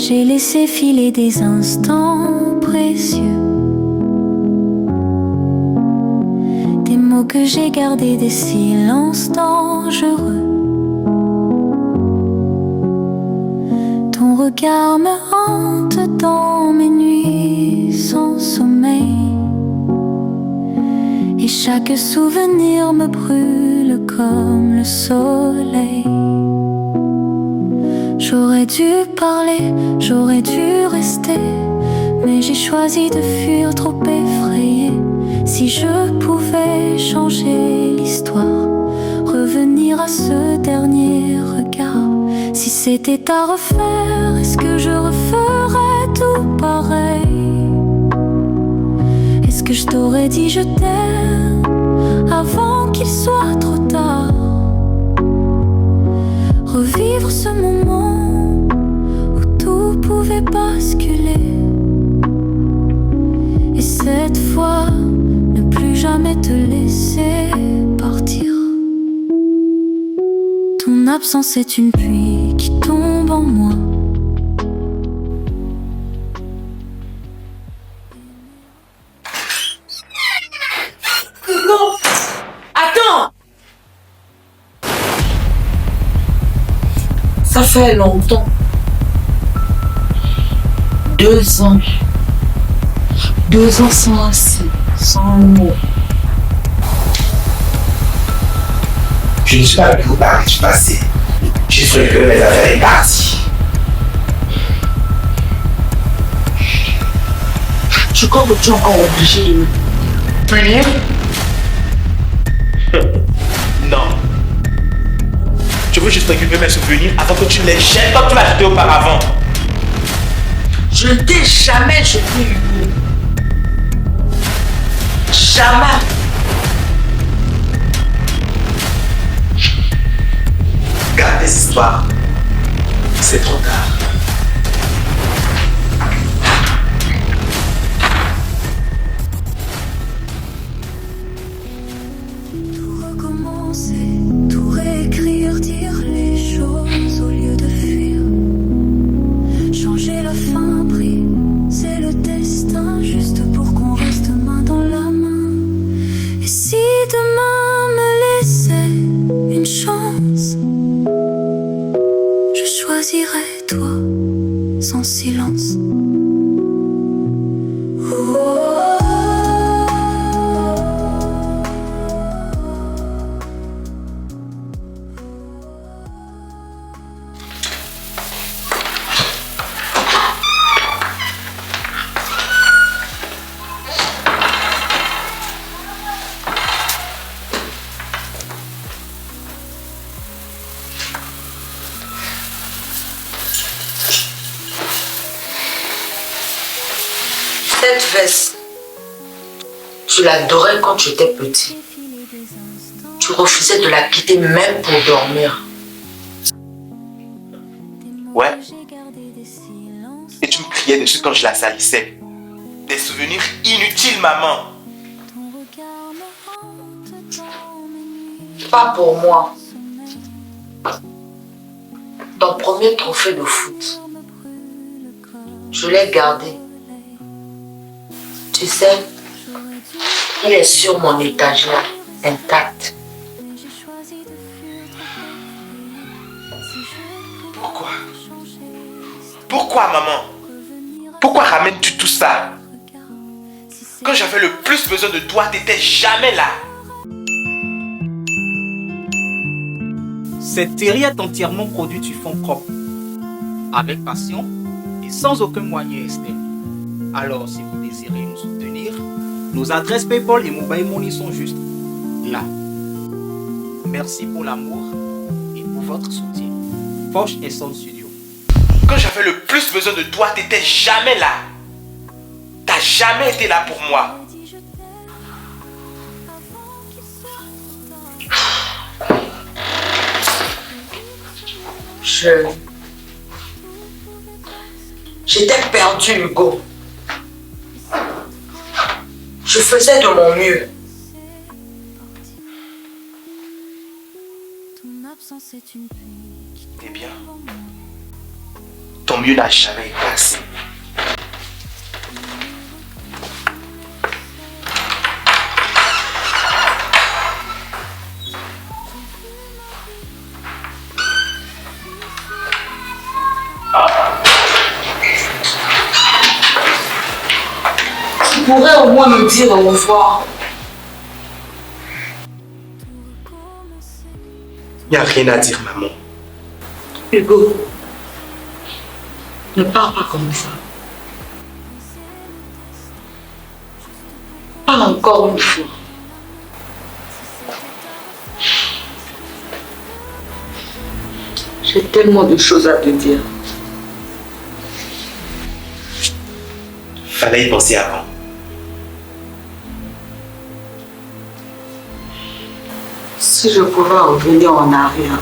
J'ai laissé filer des instants précieux, des mots que j'ai gardés, des silences dangereux. Ton regard me hante dans mes nuits sans sommeil, et chaque souvenir me brûle comme le soleil. J'aurais dû parler, j'aurais dû rester, mais j'ai choisi de fuir, trop effrayée. Si je pouvais changer l'histoire, revenir à ce dernier regard, si c'était à refaire, est-ce que je referais tout pareil? Est-ce que je t'aurais dit je t'aime avant qu'il soit trop tard? Revivre ce moment où tout pouvait basculer, et cette fois ne plus jamais te laisser partir. Ton absence est une pluie qui tombe en moi. Non! Attends! Ça fait longtemps. 2 ans. 2 ans sans mots. Je ne suis pas venu vous parler du passé. J'ai souhaité que mes affaires est partie. Je crois que tu es encore obligé de me punir. Non. Je veux juste récupérer mes souvenirs avant que tu les jettes comme tu m'as jeté auparavant. Je ne t'ai jamais jeté, Hugo. Jamais. Garde tes histoires. C'est trop tard. Tout recommencer, tout réécrire, dire les choses au lieu de fuir. Changer la fin pris, c'est le destin, juste pour qu'on reste main dans la main. Et si demain me laissait une chance, je choisirais toi, sans silence. Cette veste, tu l'adorais quand tu étais petit. Tu refusais de la quitter même pour dormir. Ouais. Et tu me criais dessus quand je la salissais. Des souvenirs inutiles, maman. Pas pour moi. Ton premier trophée de foot, je l'ai gardé. Tu sais, il est sur mon étagère, intact. Pourquoi? Pourquoi, maman? Pourquoi ramènes-tu tout ça? Quand j'avais le plus besoin de toi, t'étais jamais là. Cette série est entièrement produite sur fonds propres, avec passion et sans aucun moyen externe. Alors, si vous désirez nous soutenir, nos adresses PayPal et Mobile Money sont juste là. Merci pour l'amour et pour votre soutien. Foch et Son Studio. Quand j'avais le plus besoin de toi, t'étais jamais là. T'as jamais été là pour moi. J'étais perdu, Hugo. Je faisais de mon mieux. T'es bien? ton mieux n'a jamais été assez. Tu pourrais au moins me dire au revoir. Il n'y a rien à dire, maman. Hugo, ne pars pas comme ça. Pas encore une fois. J'ai tellement de choses à te dire. Fallait y penser avant. Si je pouvais revenir en arrière.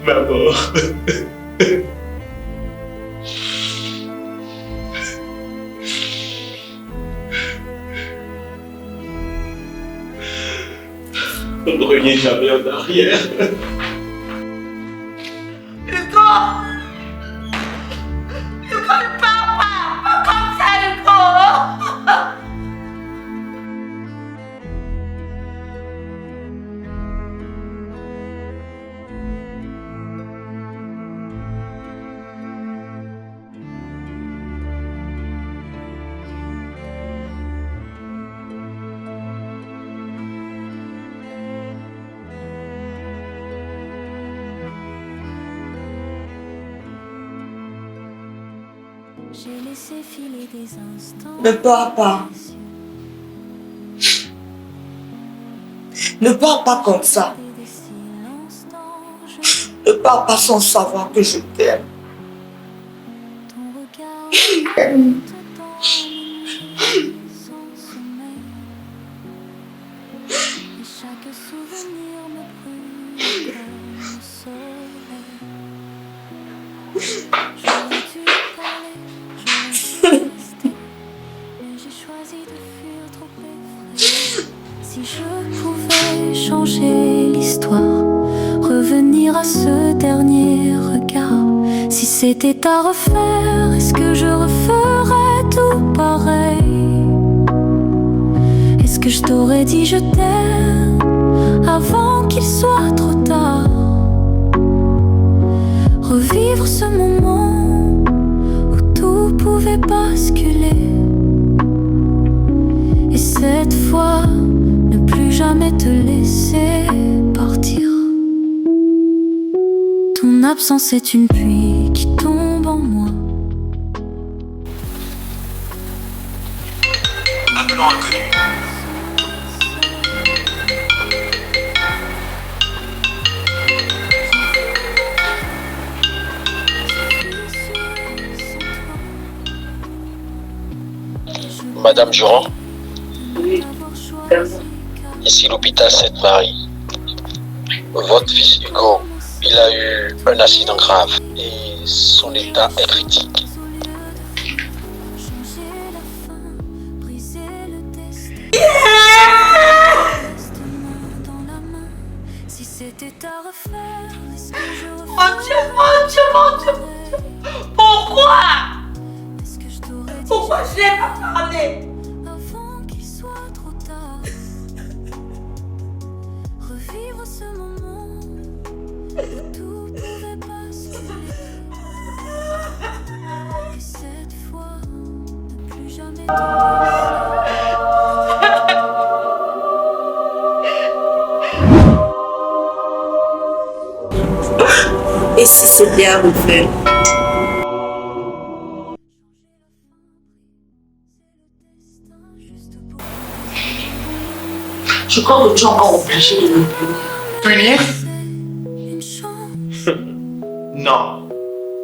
Maman. On ne revient jamais en arrière. Hugo! Hugo, ne pars pas comme ça, Hugo! J'ai laissé filer des instants. Ne pars pas. Ne pars pas comme ça. Des silences dangereux. Ne pars pas sans savoir que je t'aime. Ton regard me porte dans une nuit sans sommeil. Et chaque souvenir me brûle comme le soleil. J'aurais dû parler, j'aurais dû rester, mais j'ai choisi de fuir trop effrayée. Si je pouvais changer l'histoire, revenir à ce dernier regard, si c'était à refaire, est-ce que je referais tout pareil? Est-ce que je t'aurais dit je t'aime avant qu'il soit trop tard? Revivre ce moment où tout pouvait basculer, et cette fois ne plus jamais te laisser partir. Ton absence est une pluie qui tombe en moi. Appelant inconnu. Madame Durand, Oui. ici l'hôpital Sainte-Marie. Votre fils Hugo, il a eu un accident grave et son état est critique. Mon Dieu, mon Dieu, mon Dieu. Pourquoi? Pourquoi je n'ai pas parlé? demander. Avant qu'il soit trop tard, revivre ce moment où tout pouvait basculer. Et cette fois, ne plus jamais Et si c'était à refaire? Je crois que tu es encore obligé de me punir. Punir? une chance. Non.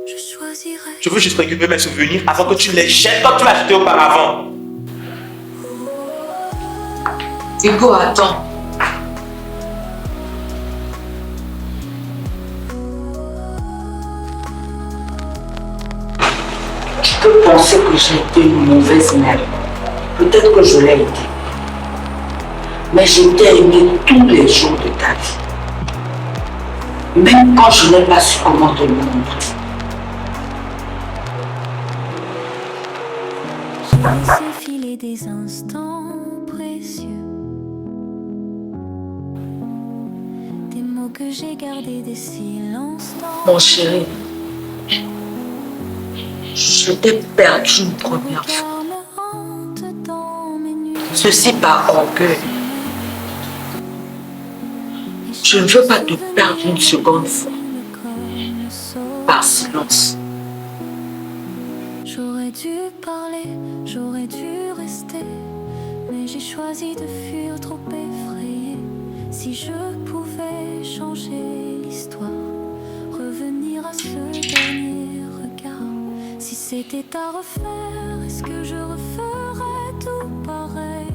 Je choisirais. Je veux juste récupérer mes souvenirs avant que tu les jettes comme tu l'as jeté auparavant. Hugo, attends. Tu peux penser que j'ai été une mauvaise mère. Peut-être que je l'ai été. Mais je t'ai aimé tous les jours de ta vie. Même quand je n'ai pas su comment te le montrer. J'ai laissé filer des instants précieux. Des mots que j'ai gardés, des silences dans Mon chéri, je t'ai perdu une première fois. regard me hante dans mes nuits. Ceci par orgueil. Je ne veux pas te perdre une seconde fois. Par silence. J'aurais dû parler, j'aurais dû rester, mais j'ai choisi de fuir trop effrayée. Si je pouvais changer l'histoire, revenir à ce dernier regard. Si c'était à refaire, est-ce que je referais tout pareil?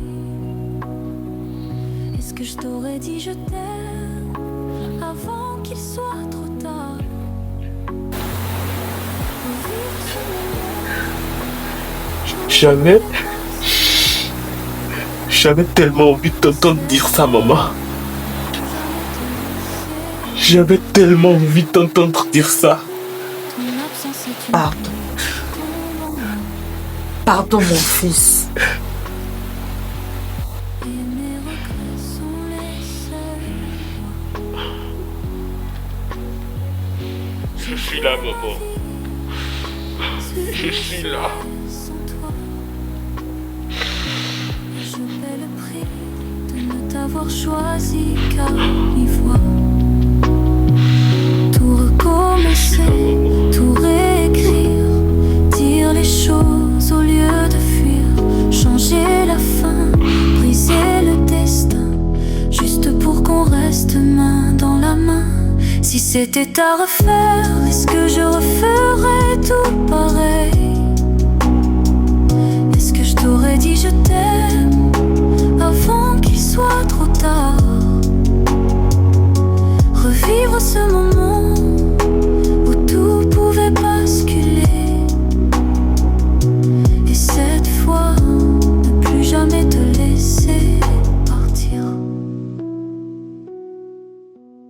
Est-ce que je t'aurais dit je t'aime avant qu'il soit trop tard? Revivre ce moment. J'avais tellement envie de t'entendre dire ça, maman. J'avais tellement envie de t'entendre dire ça. Ton absence est une Pardon. Pardon, mon fils. et mes regrets sont les seuls. Je suis là, maman. Je suis là. Sans toi, et je paie le prix de ne t'avoir choisi car y voit tout recommencer, tout réécrire, dire les choses au lieu de fuir, changer la fin, briser le destin, juste pour qu'on reste main dans la main. Si c'était à refaire, est-ce que je referais tout pareil? Est-ce que je t'aurais dit je t'aime